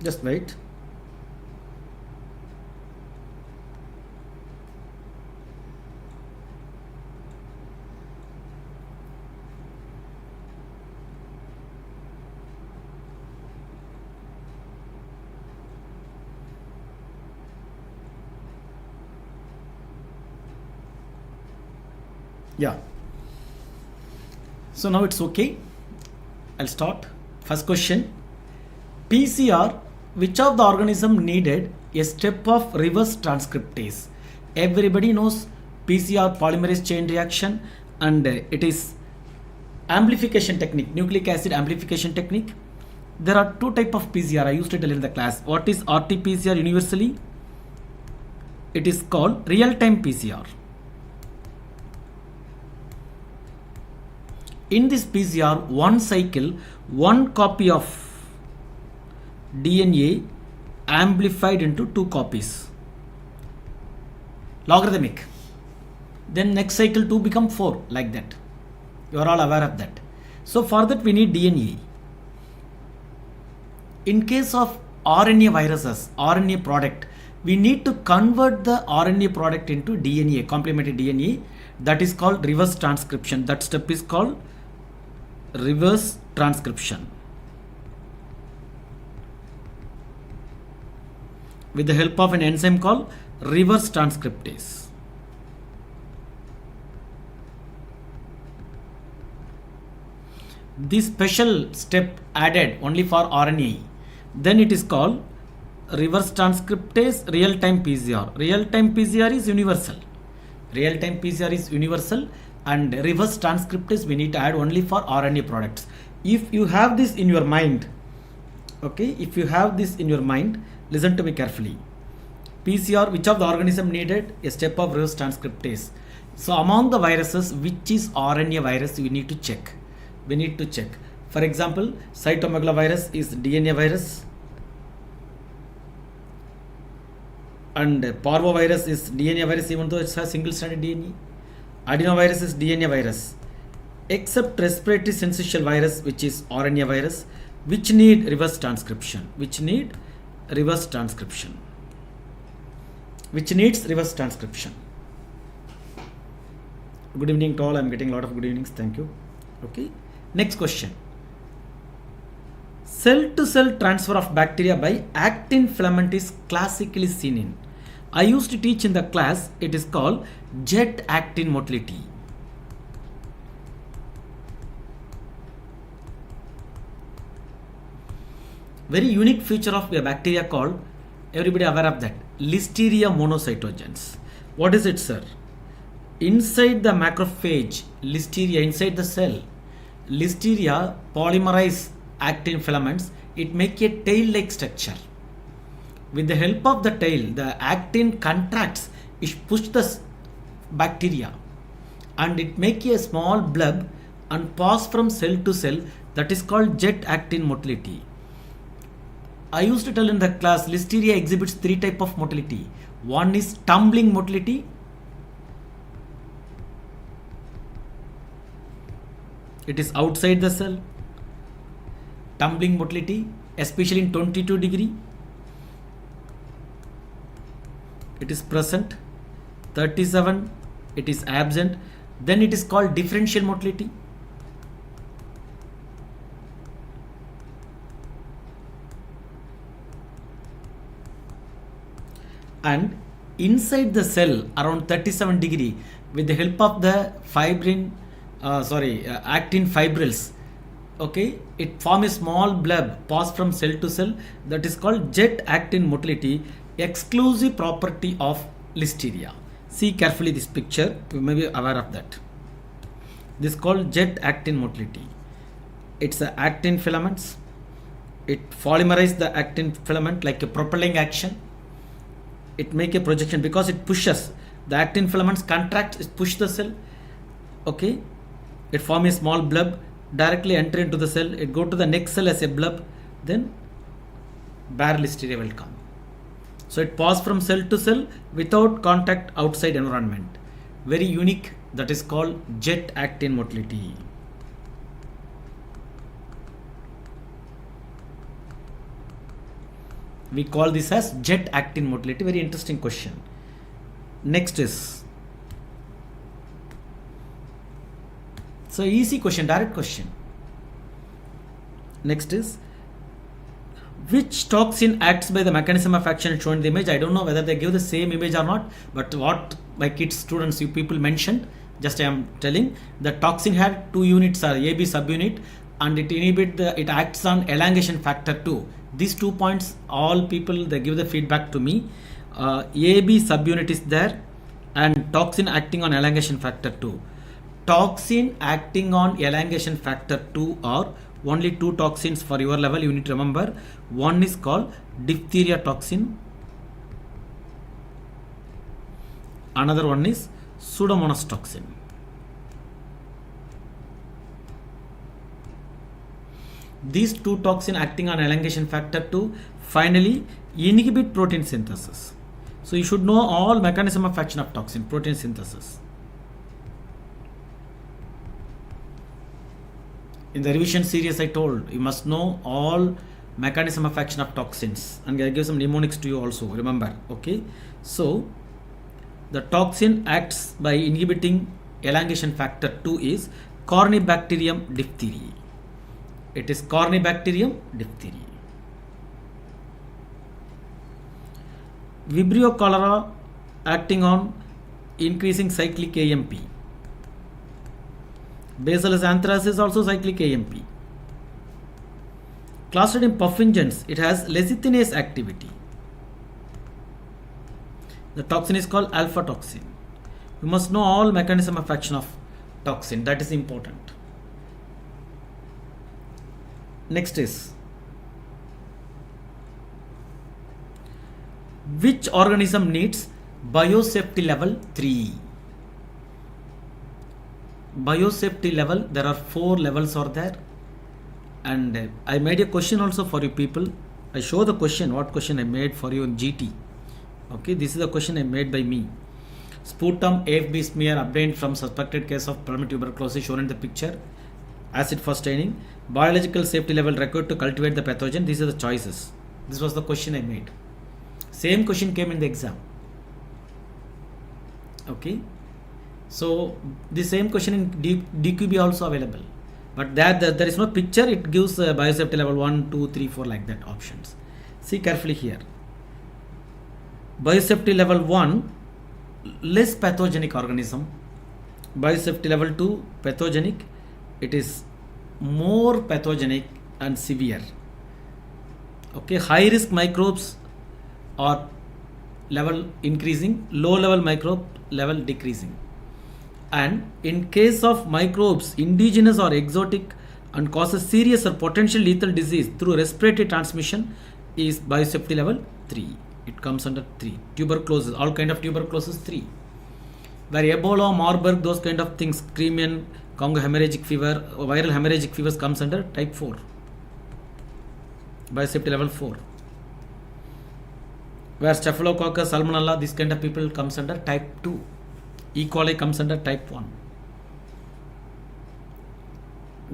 Just wait. Yeah. So now it's okay. I'll start. First question. PCR, which of the organism needed a step of reverse transcriptase? Everybody knows PCR, polymerase chain reaction, and it is amplification technique, nucleic acid amplification technique. There are two type of PCR. I used to tell in the class. What is RT-PCR universally? It is called real-time PCR. In this PCR, one cycle, one copy of DNA amplified into two copies. Logarithmic. Then next cycle 2 become 4, like that. You are all aware of that. So for that we need DNA. In case of RNA viruses, RNA product, we need to convert the RNA product into DNA, complementary DNA. That is called reverse transcription. That step is called reverse transcription. With the help of an enzyme called reverse transcriptase. This special step added only for RNA. Then it is called reverse transcriptase real-time PCR. Real-time PCR is universal. Real-time PCR is universal, and reverse transcriptase we need to add only for RNA products. If you have this in your mind, okay, if you have this in your mind, listen to me carefully. PCR, which of the organism needed a step of reverse transcriptase? So among the viruses, which is RNA virus, we need to check. We need to check. For example, cytomegalovirus is DNA virus, and parvovirus is DNA virus, even though it has single stranded DNA. Adenovirus is DNA virus, except respiratory syncytial virus, which is RNA virus, which need reverse transcription. Which need reverse transcription. Which needs reverse transcription. Good evening to all. I'm getting a lot of good evenings. Thank you. Okay. Next question. Cell-to-cell transfer of bacteria by actin filament is classically seen in. I used to teach in the class, it is called jet actin motility. Very unique feature of a bacteria called, everybody aware of that, Listeria monocytogenes. What is it, sir? Inside the macrophage, Listeria, inside the cell, Listeria polymerize actin filaments. It make a tail-like structure. With the help of the tail, the actin contracts, it push the bacteria, and it make a small bleb and pass from cell to cell. That is called jet actin motility. I used to tell in the class, Listeria exhibits three types of motility. One is tumbling motility. It is outside the cell. Tumbling motility, especially in 22 degree. It is present. 37, it is absent. Then it is called differential motility. And inside the cell around 37 degree, with the help of the actin fibrils, okay, it form a small bleb, pass from cell to cell. That is called jet actin motility, exclusive property of Listeria. See carefully this picture, you may be aware of that. This is called jet actin motility. It's the actin filaments. It polymerizes the actin filament like a propelling action. It make a projection because it pushes. The actin filaments contract, it push the cell. Okay, it form a small bleb, directly enter into the cell. It go to the next cell as a bleb. Then bare Listeria will come. So it pass from cell to cell without contact outside environment. Very unique. That is called jet actin motility. We call this as jet actin motility. Very interesting question. Next is, so easy question, direct question. Next is, which toxin acts by the mechanism of action shown in the image? I don't know whether they give the same image or not, but what my kids, students, you people mentioned, just I am telling, the toxin had two units are AB subunit, and it acts on elongation factor 2. These 2 points, all people, they give the feedback to me. AB subunit is there, and toxin acting on elongation factor 2. Toxin acting on elongation factor 2 are only 2 toxins for your level, you need to remember. One is called diphtheria toxin, another one is Pseudomonas toxin. These 2 toxin acting on elongation factor 2 finally inhibit protein synthesis. So you should know all mechanism of action of toxin, protein synthesis. In the revision series I told you must know all mechanism of action of toxins, and I give some mnemonics to you also, remember. Okay, so the toxin acts by inhibiting elongation factor 2 is Corynebacterium diphtheriae. It is Corynebacterium diphtheriae. Vibrio cholera acting on increasing cyclic AMP. Bacillus anthracis is also cyclic AMP. Clostridium perfringens, it has lecithinase activity. The toxin is called alpha toxin. You must know all mechanism of action of toxin, that is important. Next is, which organism needs biosafety level 3? Biosafety level, there are 4 levels are there, and I made a question also for you people. I show the question, what question I made for you in GT. Okay, this is the question I made by me. Sputum AFB smear obtained from suspected case of pulmonary tuberculosis shown in the picture. Acid for staining. Biological safety level required to cultivate the pathogen. These are the choices. This was the question I made. Same question came in the exam. Okay. So the same question in DQB also available. But there is no picture. It gives biosafety level 1, 2, 3, 4 like that options. See carefully here. Biosafety level 1, less pathogenic organism. Biosafety level 2, pathogenic. It is more pathogenic and severe. Okay, high risk microbes are level increasing, low level microbe level decreasing. And in case of microbes indigenous or exotic and causes serious or potential lethal disease through respiratory transmission is biosafety level 3. It comes under 3. Tuberculosis, all kind of tuberculosis 3. Where Ebola, Marburg, those kind of things, Crimean, Congo hemorrhagic fever, viral hemorrhagic fevers comes under type 4. Biosafety level 4. Where Staphylococcus, Salmonella, this kind of people comes under type 2. E. coli comes under type 1.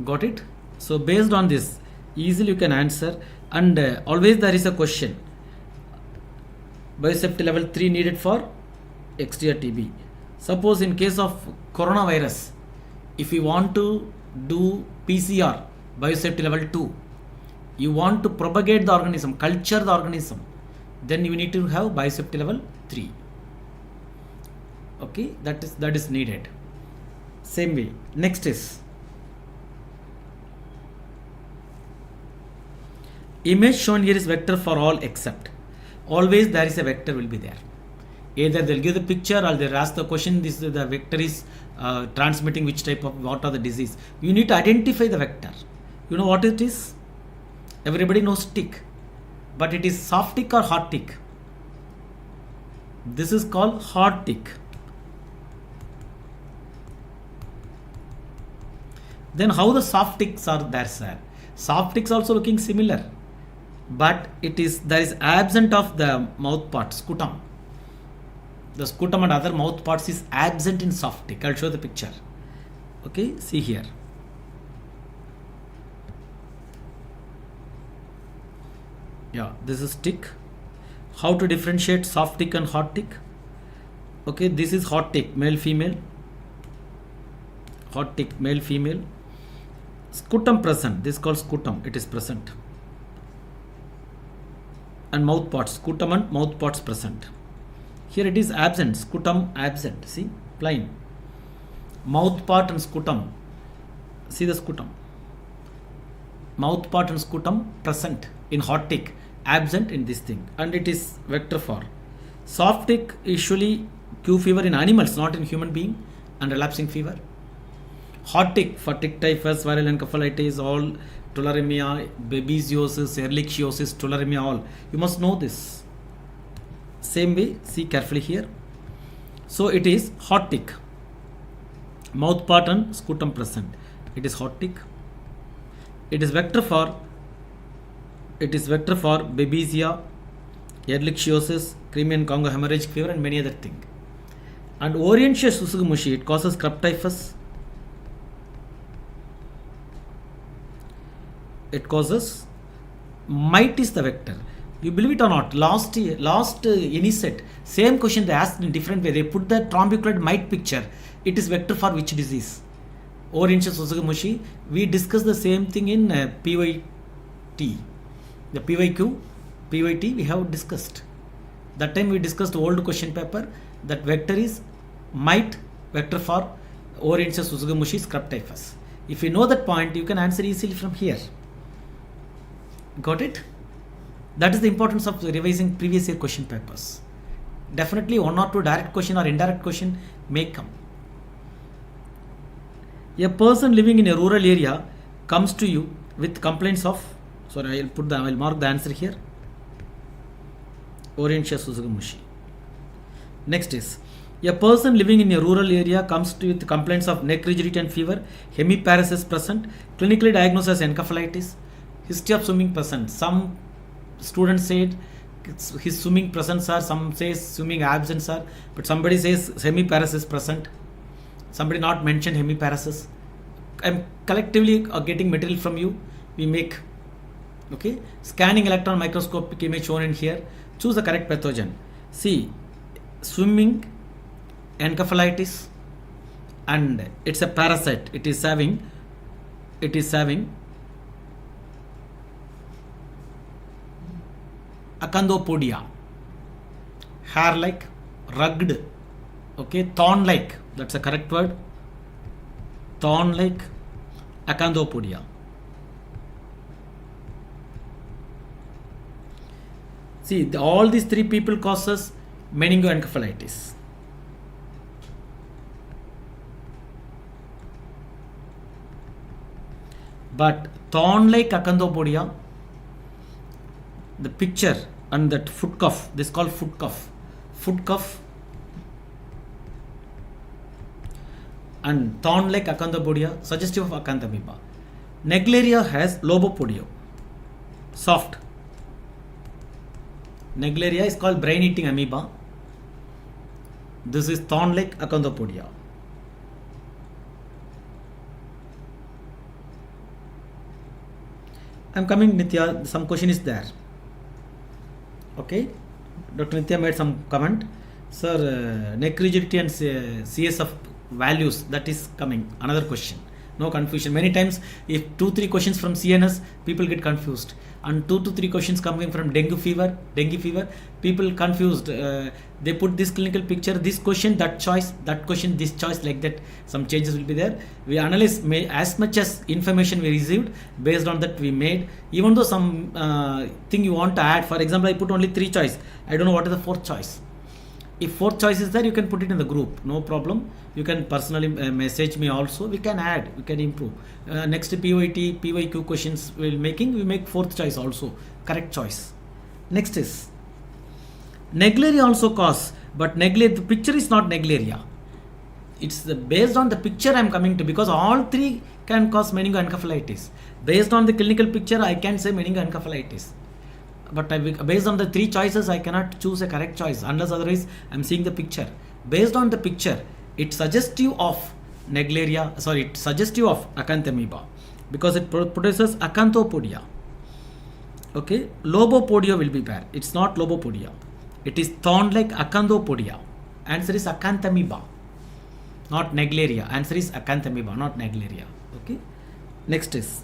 Got it? So based on this, easily you can answer, and always there is a question. Biosafety level 3 needed for exterior TB. Suppose in case of coronavirus, if you want to do PCR, biosafety level 2, you want to propagate the organism, culture the organism, then you need to have biosafety level 3. Okay, that is needed. Same way. Next is, image shown here is vector for all except. Always there is a vector will be there. Either they'll give the picture or they'll ask the question, this the vector is transmitting which type of, what are the disease. You need to identify the vector. You know what it is? Everybody knows tick, but it is soft tick or hard tick. This is called hard tick. Then how the soft ticks are there, sir? Soft ticks also looking similar, but there is absent of the mouth part, scutum. The scutum and other mouth parts is absent in soft tick. I'll show the picture. Okay, see here. Yeah, this is tick. How to differentiate soft tick and hot tick? Okay, this is hot tick, male, female. Hot tick, male, female. Scutum present, this is called scutum, it is present. And mouth parts, scutum and mouth parts present. Here it is absent, scutum absent, see, plain. Mouth part and scutum, see the scutum. Mouth part and scutum present in hot tick, absent in this thing, and it is vector for. Soft tick usually Q fever in animals, not in human being, and relapsing fever. Hot tick for tick typhus, viral encephalitis, all tularemia, babesiosis, ehrlichiosis, tularemia, all. You must know this. Same way, see carefully here. So it is hot tick. Mouth part and scutum present. It is hot tick. It is vector for babesia, ehrlichiosis, Crimean Congo hemorrhagic fever, and many other things. And Orientia Susugumushi, it causes scrub typhus. It causes mite is the vector. You believe it or not, last INICET, same question they asked in different way. They put the trombiculate mite picture. It is vector for which disease? Orientia Susugumushi. We discussed the same thing in PYT. The PYQ, PYT we have discussed. That time we discussed old question paper. That vector is mite, vector for Orientia Susugumushi, scrub typhus. If you know that point, you can answer easily from here. Got it? That is the importance of revising previous year question papers. Definitely one or two direct question or indirect question may come. A person living in a rural area comes to you with complaints of, sorry, I will mark the answer here. Orientia Susugumushi. Next is, a person living in a rural area comes to you with complaints of neck rigidity and fever, hemiparesis present, clinically diagnosed as encephalitis, history of swimming present. Some students said his swimming present, sir. Some says swimming absent, sir. But somebody says hemiparesis present. Somebody not mentioned hemiparesis. I'm collectively getting material from you. We make, okay, scanning electron microscopic image shown in here. Choose the correct pathogen. See, swimming, encephalitis, and it's a parasite. It is having acanthopodia, hair like, rugged, okay, thorn like, that's a correct word, thorn like, acanthopodia. See, all these three people causes meningoencephalitis. But thorn like acanthopodia, the picture and that foot cuff, this is called foot cuff, and thorn like acanthopodia, suggestive of acanthamoeba. Negleria has lobopodia, soft. Negleria is called brain eating amoeba. This is thorn like acanthopodia. I'm coming, Nitya, some question is there. Okay, Dr. Nitya made some comment. Sir, neck rigidity and CSF values, that is coming. Another question. No confusion. Many times, if 2-3 questions from CNS, people get confused. And 2 to 3 questions coming from dengue fever, people confused. They put this clinical picture, this question, that choice, that question, this choice, like that. Some changes will be there. We analyze as much as information we received. Based on that, we made. Even though some thing you want to add, for example, I put only 3 choice. I don't know what is the 4th choice. If 4th choice is there, you can put it in the group. No problem. You can personally message me also. We can add, we can improve. Next PYT, PYQ questions we make 4th choice also. Correct choice. Next is Negleria also cause, but the picture is not Negleria. It's based on the picture I'm coming to, because all 3 can cause meningoencephalitis. Based on the clinical picture, I can say meningoencephalitis. But based on the 3 choices, I cannot choose a correct choice unless otherwise I'm seeing the picture. Based on the picture, it's suggestive of Negleria, it's suggestive of acanthamoeba because it produces acanthopodia. Okay, lobopodia will be bad. It's not lobopodia. It is thorn like Acanthopodia. Answer is Acanthamoeba, not Naegleria. Answer is Acanthamoeba, not Naegleria. Okay. Next is,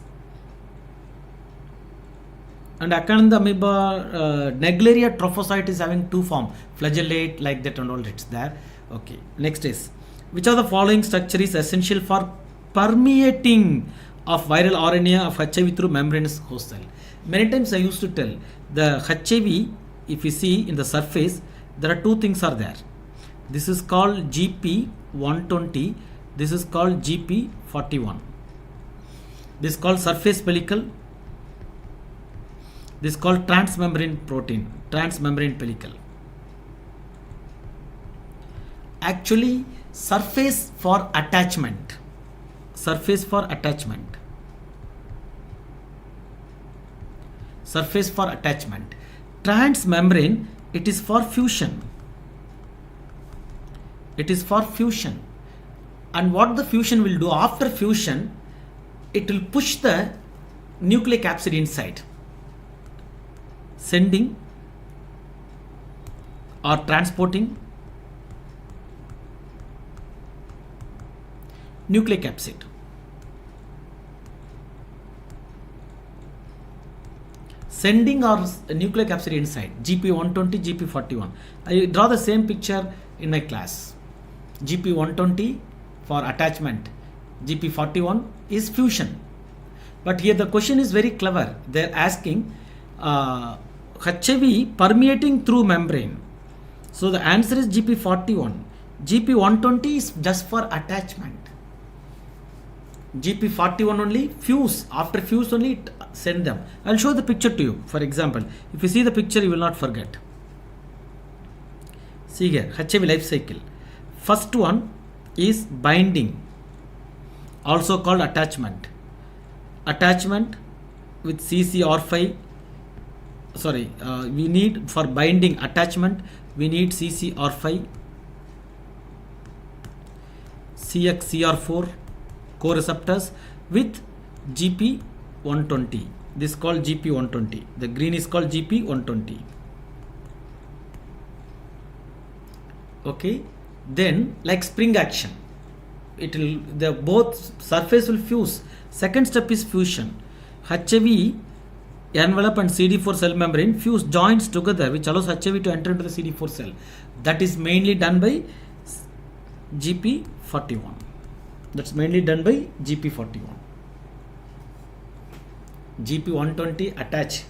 and Acanthamoeba, Naegleria trophocyte is having two forms, flagellate like that and all, it's there. Okay. Next is, which of the following structure is essential for permeating of viral RNA of HIV through membranous host cell? Many times I used to tell the HIV, if you see in the surface, there are two things are there. This is called GP120. This is called GP41. This is called surface pellicle. This is called transmembrane protein, transmembrane pellicle. Actually, surface for attachment. Surface for attachment. Surface for attachment. Transmembrane, it is for fusion. It is for fusion. And what the fusion will do after fusion, it will push the nucleic acid inside, sending or transporting nucleic acid. Sending or nucleic acid inside, GP120, GP41. I draw the same picture in my class. GP120 for attachment, GP41 is fusion. But here the question is very clever. They are asking HIV permeating through membrane. So the answer is GP41. GP120 is just for attachment. GP41 only fuse. After fuse only it send them. I'll show the picture to you. For example, if you see the picture, you will not forget. See here, HIV life cycle. First one is binding, also called attachment. Attachment with CCR5. Sorry, we need for binding attachment, we need CCR5, CXCR4 co-receptors with GP120. This is called GP120. The green is called GP120. Okay. Then like spring action, it will, the both surface will fuse. Second step is fusion. HIV envelope and CD4 cell membrane fuse joints together, which allows HIV to enter into the CD4 cell. That is mainly done by GP41. That's mainly done by GP41. GP120 attach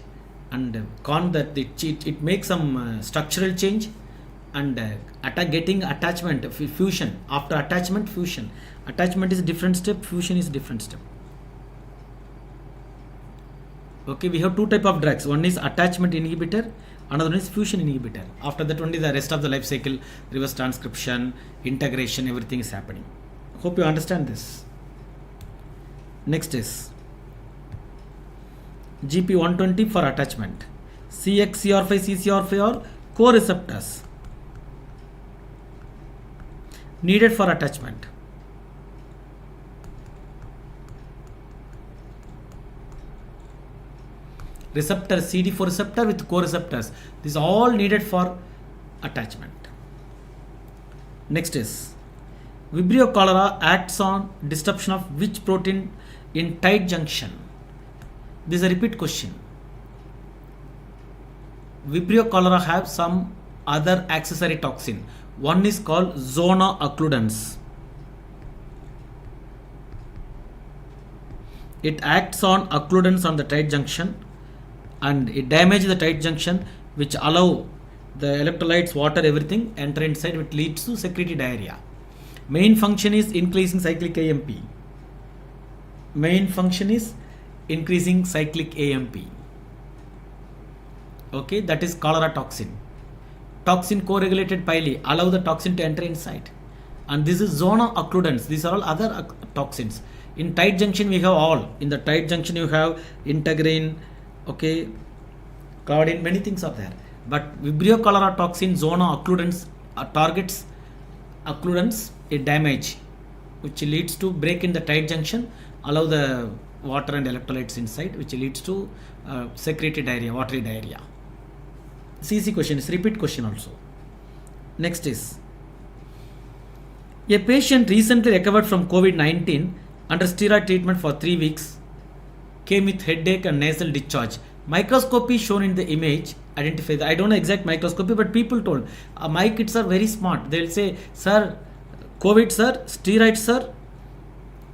and con that it makes some structural change and getting attachment, fusion. After attachment, fusion. Attachment is a different step, fusion is a different step. Okay, we have two type of drugs. One is attachment inhibitor, another one is fusion inhibitor. After that only the rest of the life cycle, reverse transcription, integration, everything is happening. Hope you understand this. Next is GP120 for attachment. CXCR5, CCR5 are co-receptors needed for attachment. Receptor, CD4 receptor with co-receptors. These are all needed for attachment. Next is Vibrio cholera acts on disruption of which protein in tight junction? This is a repeat question. Vibrio cholera have some other accessory toxin. One is called zona occludens. It acts on occludens on the tight junction and it damages the tight junction, which allow the electrolytes, water, everything enter inside, which leads to secretory diarrhea. Main function is increasing cyclic AMP. Main function is increasing cyclic AMP. Okay, that is cholera toxin. Toxin co-regulated pili allow the toxin to enter inside. And this is zona occludens. These are all other toxins. In tight junction we have all. In the tight junction you have integrin, okay, codeine, many things are there. But Vibrio cholera toxin zona occludens targets occludens, a damage which leads to break in the tight junction, allow the water and electrolytes inside, which leads to secretory diarrhea, watery diarrhea. CC question is repeat question also. Next is, a patient recently recovered from COVID-19 under steroid treatment for 3 weeks, came with headache and nasal discharge. Microscopy shown in the image identify the, I don't know exact microscopy, but people told, my kids are very smart. They'll say, sir, COVID sir, steroid sir,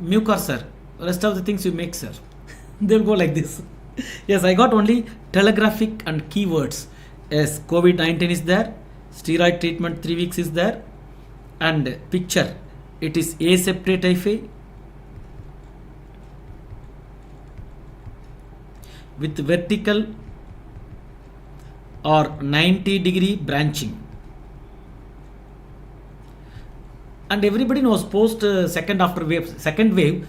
mucor sir, rest of the things you make sir. They'll go like this. Yes, I got only telegraphic and keywords. Yes, COVID-19 is there, steroid treatment 3 weeks is there, and picture, it is aseptate typhi with vertical or 90-degree branching. And everybody knows post second wave,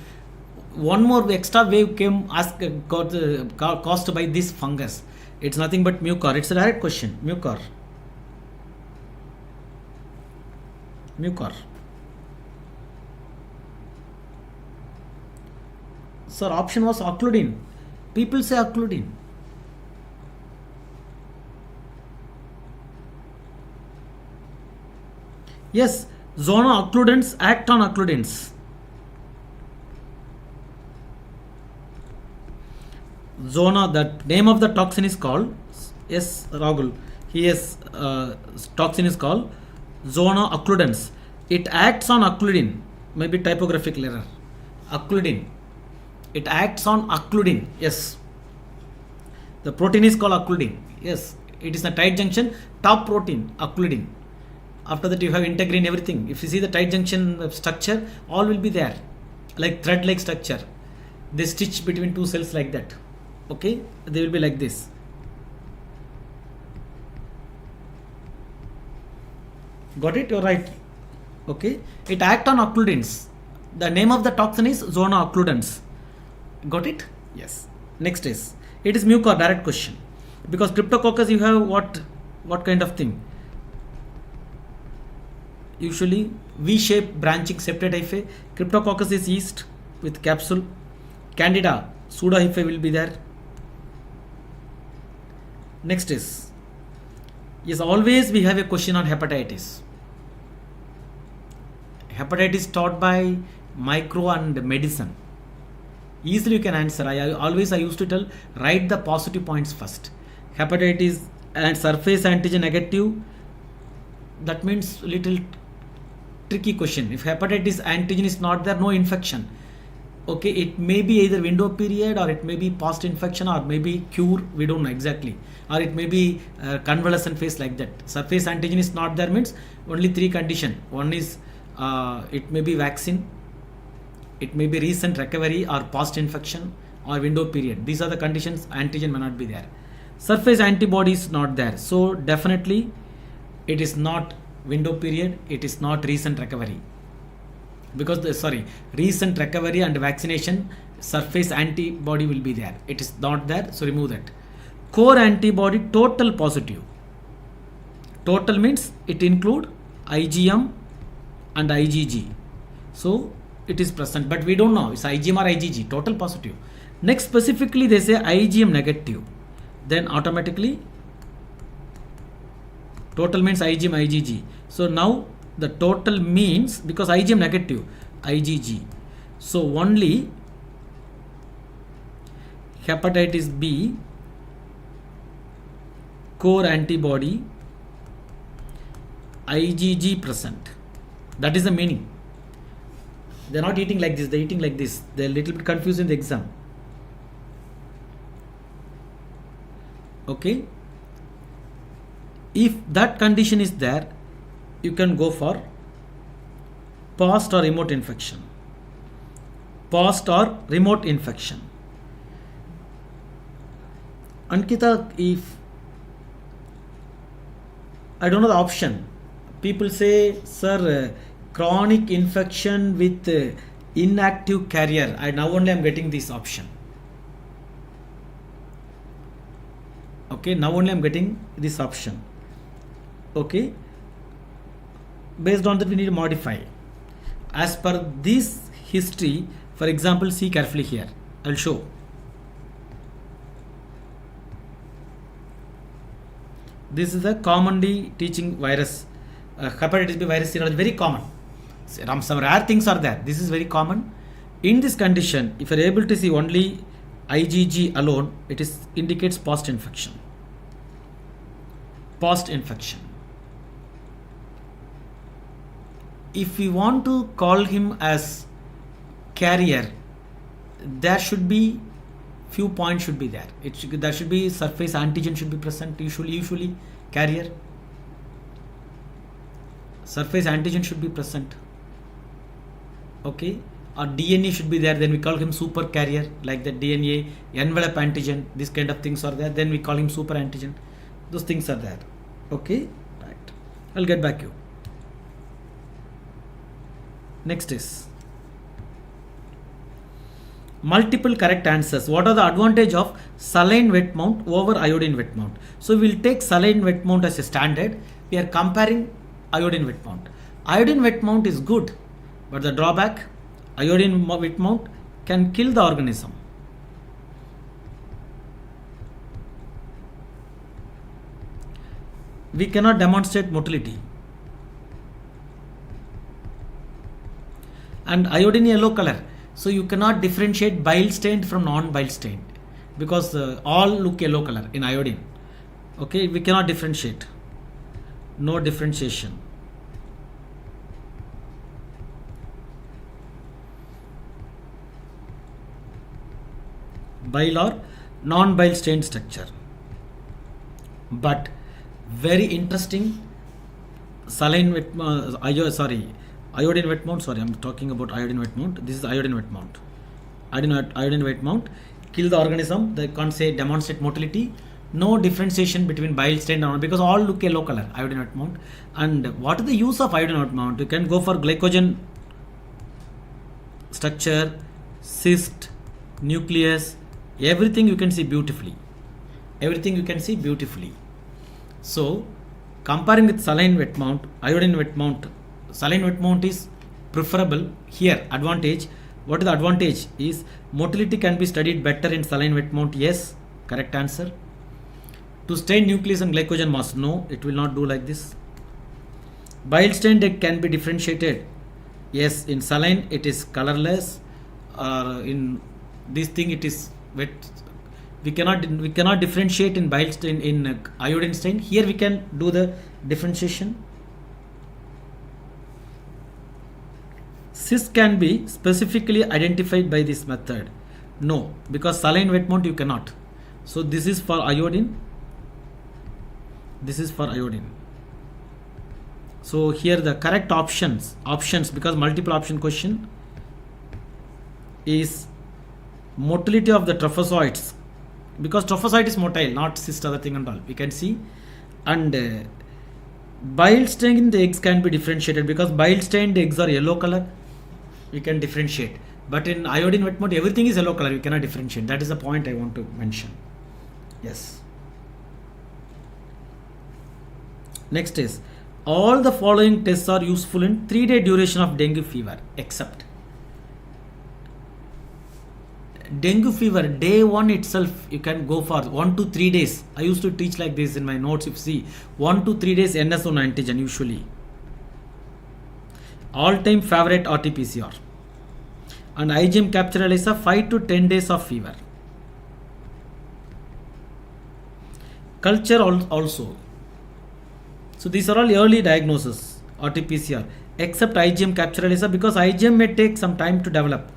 one more extra wave came caused by this fungus. It's nothing but mucor. It's a direct question. Mucor. Sir, option was occludin. People say occludin. Yes, zona occludens act on occludins. Zona, the name of the toxin is called, yes, Rahul, toxin is called zona occludens. It acts on occludin, maybe typographical error. Occludin. It acts on occludin. Yes. The protein is called occludin. Yes. It is a tight junction, top protein, occludin. After that you have integrin, everything. If you see the tight junction structure, all will be there. Like thread-like structure. They stitch between two cells like that. Okay. They will be like this. Got it? You're right. Okay. It acts on occludins. The name of the toxin is zona occludens. Got it? Yes. Next is, it is mucor, direct question. Because cryptococcus you have what kind of thing? Usually V-shaped branching septate hyphae. Cryptococcus is yeast with capsule. Candida, pseudo hyphae will be there. Next is, yes, always we have a question on hepatitis. Hepatitis taught by micro and medicine. Easily you can answer. I used to tell, write the positive points first. Hepatitis and surface antigen negative, that means little tricky question. If hepatitis antigen is not there, no infection. Okay, it may be either window period, or it may be post infection, or maybe cure, we don't know exactly, or it may be convalescent phase, like that. Surface antigen is not there means only 3 conditions. One is it may be vaccine, it may be recent recovery or post infection or window period. These are the conditions. Antigen may not be there. Surface antibody is not there, so definitely it is not window period, it is not recent recovery, because recent recovery and vaccination, surface antibody will be there. It is not there, so remove that. Core antibody total positive. Total means it include IgM and IgG, so it is present, but we don't know it's IgM or IgG. Total positive. Next, specifically they say IgM negative, then automatically total means IgM IgG. So now the total means, because IgM negative, IgG, so only hepatitis B core antibody IgG present. That is the meaning. They're not eating like this, they're eating like this. They're a little bit confused in the exam. Okay. If that condition is there, you can go for post or remote infection. Post or remote infection. Ankita, if I don't know the option, people say, sir, chronic infection with inactive carrier. Now only I'm getting this option. Okay, now only I'm getting this option. Okay, based on that we need to modify as per this history. For example, see carefully here, I'll show. This is a commonly teaching virus. Hepatitis B virus serology, very common. Some rare things are there. This is very common. In this condition, if you are able to see only IgG alone, it indicates post infection. Post infection. If we want to call him as carrier, there should be few points should be there. There should be surface antigen should be present. Usually carrier. Surface antigen should be present. Okay. Or DNA should be there. Then we call him super carrier, like the DNA envelope antigen. This kind of things are there. Then we call him super antigen. Those things are there. Okay. Right. I'll get back to you. Next is multiple correct answers. What are the advantage of saline wet mount over iodine wet mount? So we'll take saline wet mount as a standard. We are comparing iodine wet mount. Iodine wet mount is good, but the drawback, iodine wet mount can kill the organism. We cannot demonstrate motility. And iodine yellow color, so you cannot differentiate bile stained from non-bile stained, because all look yellow color in iodine. Okay, we cannot differentiate. No differentiation. Bile or non-bile stained structure. But very interesting, saline wet iodine wet mount. Sorry, I'm talking about iodine wet mount. This is iodine wet mount. Iodine wet mount kill the organism. They can't say demonstrate motility. No differentiation between bile stain and because all look yellow color. Iodine wet mount. And what is the use of iodine wet mount? You can go for glycogen structure, cyst, nucleus, everything you can see beautifully. Everything you can see beautifully. So comparing with saline wet mount, iodine wet mount, saline wet mount is preferable here. Advantage. What is the advantage? Is motility can be studied better in saline wet mount. Yes, correct answer. To stain nucleus and glycogen mass, no, it will not do like this. Bile stained egg can be differentiated. Yes, in saline it is colorless, or in this thing it is wet. We cannot differentiate in bile stain, in iodine stain. Here we can do the differentiation. Cyst can be specifically identified by this method. No, because saline wet mount you cannot. So this is for iodine. This is for iodine. So here the correct options because multiple option question is motility of the trophozoites, because trophozoite is motile, not cyst, other thing and all. We can see. And bile stained eggs can be differentiated because bile stained eggs are yellow color. We can differentiate, but in iodine wet mount everything is yellow color. You cannot differentiate. That is the point I want to mention. Yes. Next is all the following tests are useful in 3-day duration of dengue fever except dengue fever. Day 1 itself you can go for 1 to 3 days. I used to teach like this in my notes. If you see 1 to 3 days NS1 antigen usually. All-time favorite RT-PCR. And IgM capture ELISA 5 to 10 days of fever. Culture also. So these are all early diagnosis RT-PCR except IgM capture ELISA, because IgM may take some time to develop.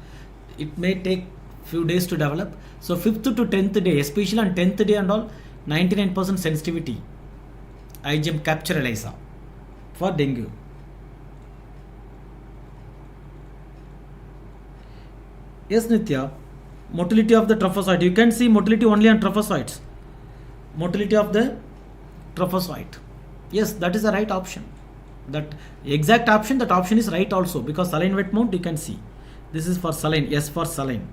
It may take few days to develop. So 5th to 10th day, especially on 10th day and all, 99% sensitivity IgM capture ELISA for dengue. Yes, Nitya, motility of the trophozoite. You can see motility only on trophozoites. Motility of the trophozoite. Yes, that is the right option. That exact option, that option is right also, because saline wet mount you can see. This is for saline. Yes, for saline.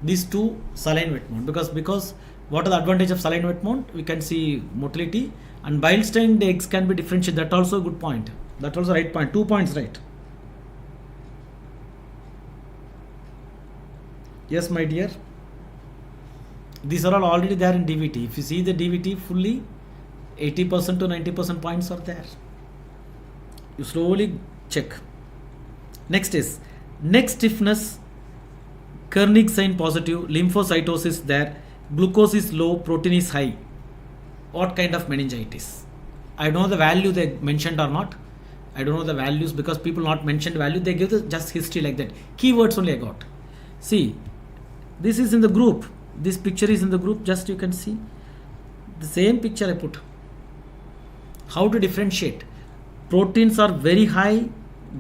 These two saline wet mount, because what are the advantage of saline wet mount? We can see motility, and bile stained eggs can be differentiated. That also a good point. That also right point. 2 points right. Yes, my dear. These are all already there in DVT. If you see the DVT fully, 80% to 90% points are there. You slowly check. Next is neck stiffness, Kernig sign positive, lymphocytosis there, glucose is low, protein is high. What kind of meningitis? I don't know the value they mentioned or not. I don't know the values because people not mentioned value. They give the just history like that. Keywords only I got. See, this is in the group. This picture is in the group. Just you can see the same picture I put. How to differentiate? Proteins are very high,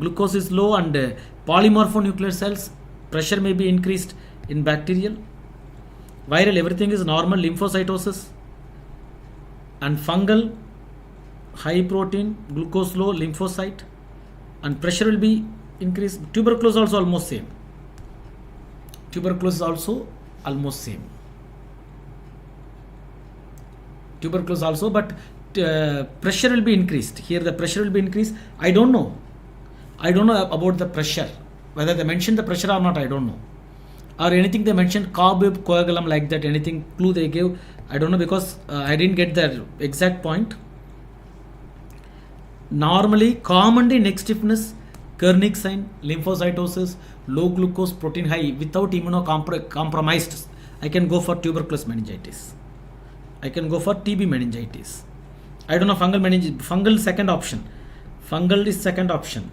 glucose is low, and polymorphonuclear cells pressure may be increased in bacterial. Viral, everything is normal. Lymphocytosis and fungal, high protein, glucose low, lymphocyte, and pressure will be increased. Tuberculosis also almost same. Tuberculosis also almost same. Tuberculosis also, but pressure will be increased. Here the pressure will be increased. I don't know about the pressure. Whether they mentioned the pressure or not, I don't know. Or anything they mentioned, carbib, coagulum like that, anything clue they gave, I don't know because I didn't get the exact point. Normally, commonly neck stiffness, Kernig sign, lymphocytosis, low glucose, protein high, without immunocompromised. I can go for tuberculosis meningitis. I can go for TB meningitis. I don't know fungal meningitis. Fungal second option. Fungal is second option.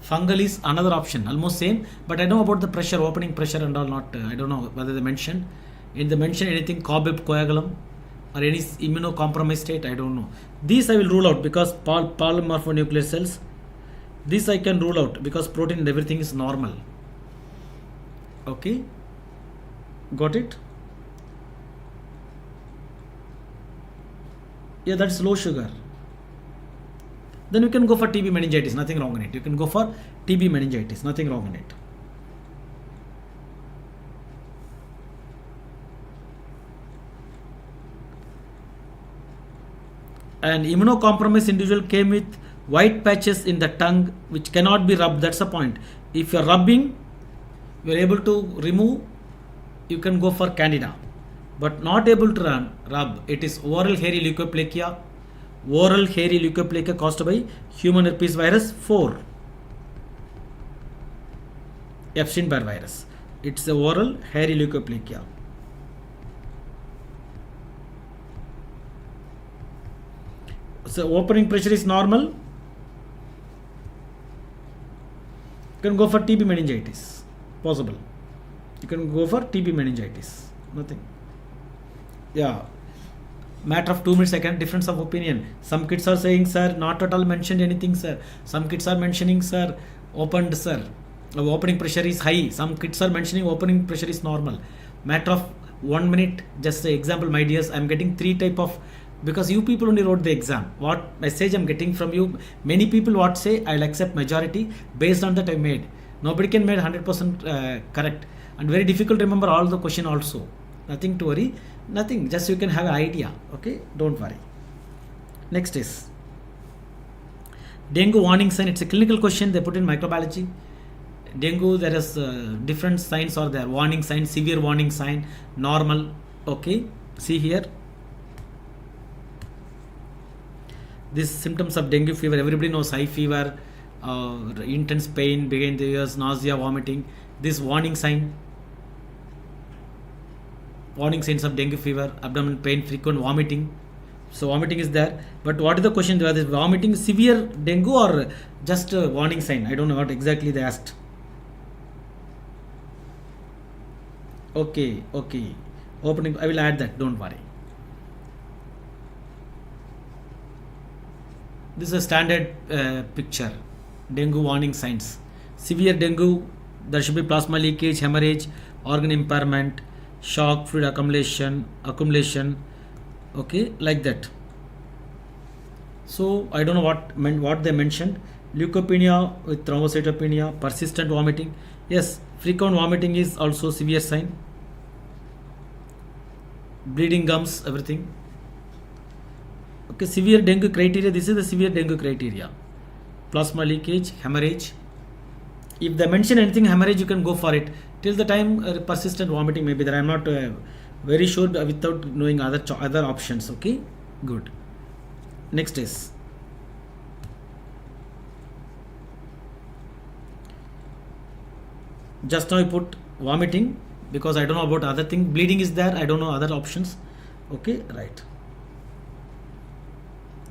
Fungal is another option, almost same, but I know about the pressure, opening pressure and all not, I don't know whether they mentioned. In the mention anything, carbib, coagulum, or any immunocompromised state, I don't know. These I will rule out because polymorphonuclear cells, this I can rule out because protein and everything is normal. Okay, got it? Yeah, that's low sugar. Then you can go for TB meningitis, nothing wrong in it. You can go for TB meningitis, nothing wrong in it. An immunocompromised individual came with white patches in the tongue which cannot be rubbed. That's the point. If you're rubbing, you're able to remove, you can go for candida. But not able to rub, it is oral hairy leukoplakia. Oral hairy leukoplakia caused by human herpes virus 4. Epstein-Barr virus. It's the oral hairy leukoplakia. So opening pressure is normal. You can go for TB meningitis. Possible. You can go for TB meningitis. Nothing. Yeah. Matter of 2 minutes, I can difference of opinion. Some kids are saying, sir, not at all mentioned anything, sir. Some kids are mentioning, sir, opened, sir. Opening pressure is high. Some kids are mentioning opening pressure is normal. Matter of 1 minute, just an example, my dears, I'm getting 3 type of, because you people only wrote the exam. What message I'm getting from you, many people what say, I'll accept majority based on that I made. Nobody can make 100% correct. And very difficult to remember all the question also. Nothing to worry. Nothing, just you can have an idea. Okay, don't worry. Next is dengue warning sign. It's a clinical question they put in microbiology. Dengue, there is different signs are there. Warning sign, severe warning sign, normal. Okay, see here. These symptoms of dengue fever, everybody knows high fever, intense pain behind the ears, nausea, vomiting. This warning sign. Warning signs of dengue fever, abdominal pain, frequent vomiting. So vomiting is there. But what is the question? Whether this vomiting severe dengue or just a warning sign? I don't know what exactly they asked. Okay. Opening, I will add that, don't worry. This is a standard picture. Dengue warning signs. Severe dengue, there should be plasma leakage, hemorrhage, organ impairment, shock, fluid accumulation, okay, like that. So I don't know what they mentioned. Leukopenia with thrombocytopenia, persistent vomiting. Yes, frequent vomiting is also severe sign. Bleeding gums, everything. Okay, severe dengue criteria. This is the severe dengue criteria. Plasma leakage, hemorrhage. If they mention anything hemorrhage, you can go for it. till the time persistent vomiting may be there. I am not very sure without knowing other options. Okay, good. Next is just now I put vomiting because I don't know about other thing. Bleeding is there, I don't know other options. Okay, right.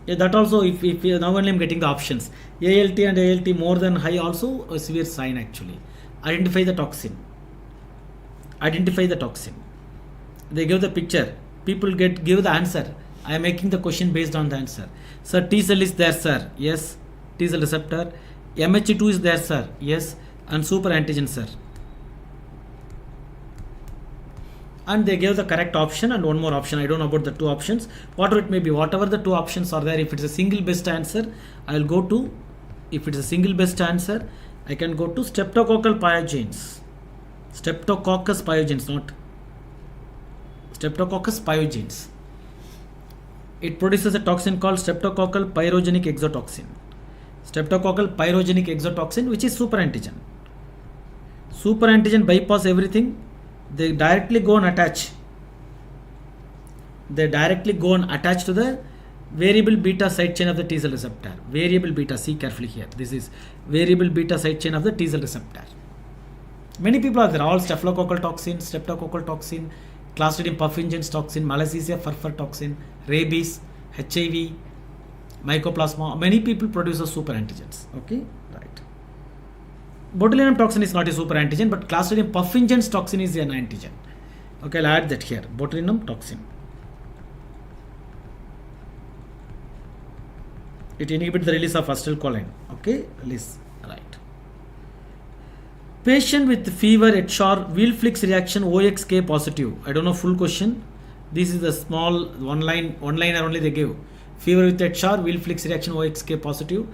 Yeah, that also, if now only I'm getting the options. ALT and ALT more than high also a severe sign actually. Identify the toxin. Identify the toxin. They give the picture. People give the answer. I am making the question based on the answer. Sir, T cell is there, sir. Yes. T cell receptor. MH2 is there, sir. Yes. And super antigen, sir. And they gave the correct option and one more option. I don't know about the two options. Whatever it may be, whatever the two options are there, if it's a single best answer, I will go to, if it's a single best answer, I can go to streptococcal pyogenes. Streptococcus pyogenes, not Streptococcus pyogenes. It produces a toxin called streptococcal pyrogenic exotoxin. Streptococcal pyrogenic exotoxin, which is super antigen. Super antigen bypass everything. They directly go and attach. They directly go and attach to the variable beta side chain of the T cell receptor. Variable beta, see carefully here. This is variable beta side chain of the T cell receptor. Many people are there, all staphylococcal toxin, streptococcal toxin, Clostridium perfringens toxin, Malassezia furfur toxin, rabies, HIV, mycoplasma. Many people produce a super antigens. Okay, right. Botulinum toxin is not a super antigen, but Clostridium perfringens toxin is an antigen. Okay, I'll add that here. Botulinum toxin. It inhibits the release of acetylcholine. Okay, release. Right. Patient with fever, HR, Wilflix reaction, OXK positive. I don't know full question. This is the small one-liner only they give. Fever with HR, Wilflix reaction, OXK positive.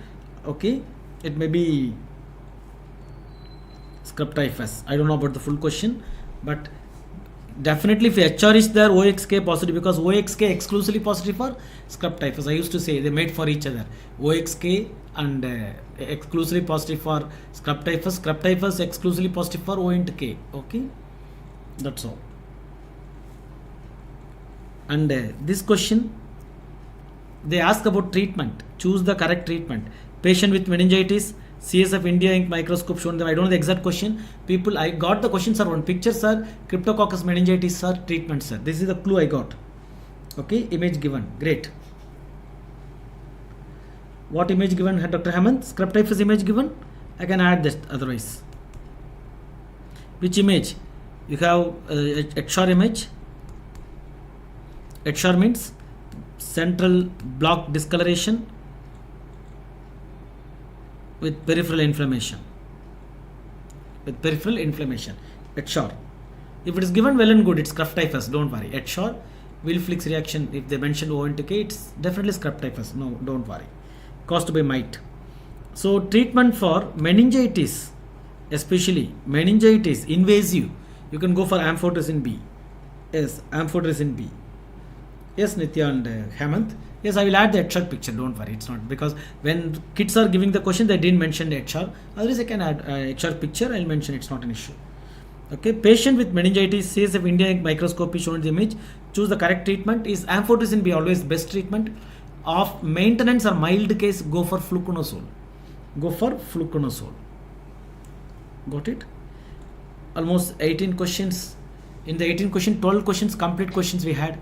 Okay, it may be scrub typhus. I don't know about the full question, but definitely if HR is there, OXK positive, because OXK exclusively positive for scrub typhus. I used to say they made for each other. OXK and exclusively positive for scrub typhus exclusively positive for O and K. Okay, that's all. And this question, they ask about treatment. Choose the correct treatment. Patient with meningitis, CSF India ink microscope shown them. I don't know the exact question. People, I got the questions, sir. One picture, sir. Cryptococcus meningitis, sir. Treatment, sir. This is the clue I got. Okay, image given. Great. What image given, Dr. Hemant? Scrub typhus image given? I can add this otherwise. Which image? You have HR image. HR means central block discoloration with peripheral inflammation. With peripheral inflammation. HR. If it is given, well and good, it's scrub typhus, don't worry. HR, Wilflix reaction, if they mention O and K, it's definitely scrub typhus. No, don't worry. Caused by mite. So treatment for meningitis, especially meningitis, invasive, you can go for amphotericin B. Yes, amphotericin B. Yes, Nitya and Hemant. Yes, I will add the HR picture, don't worry, it's not, because when kids are giving the question, they didn't mention the HR. Otherwise, I can add HR picture, I'll mention, it's not an issue. Okay, patient with meningitis, CSF India ink microscopy shown in the image. Choose the correct treatment. Is amphotericin B always best treatment? Of maintenance or mild case, go for fluconazole. Go for fluconazole. Got it? Almost 18 questions. In the 18 questions, 12 questions, complete questions we had.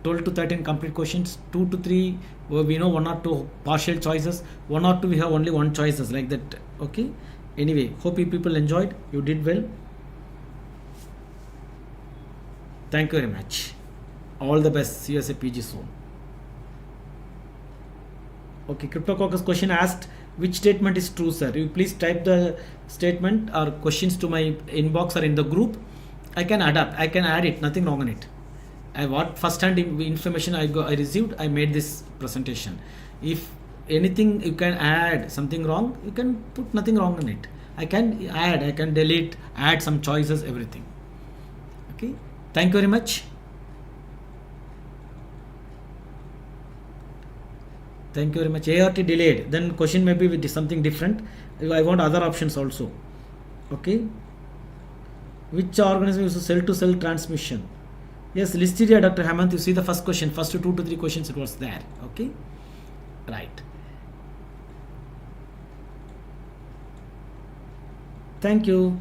12 to 13 complete questions. 2 to 3, we know 1 or 2 partial choices. 1 or 2, we have only 1 choices like that. Okay. Anyway, hope you people enjoyed. You did well. Thank you very much. All the best. See you as a PG soon. Okay, Cryptococcus question asked, which statement is true, sir? You please type the statement or questions to my inbox or in the group. I can adapt. I can add it. Nothing wrong on it. What first-hand information I received, I made this presentation. If anything you can add something wrong, you can put nothing wrong on it. I can add, I can delete, add some choices, everything. Okay. Thank you very much. Thank you very much. ART delayed. Then question may be with something different. I want other options also. Okay. Which organism uses cell to cell transmission? Yes, Listeria, Dr. Hemant. You see the first question, first 2 to 3 questions it was there. Okay, right. Thank you.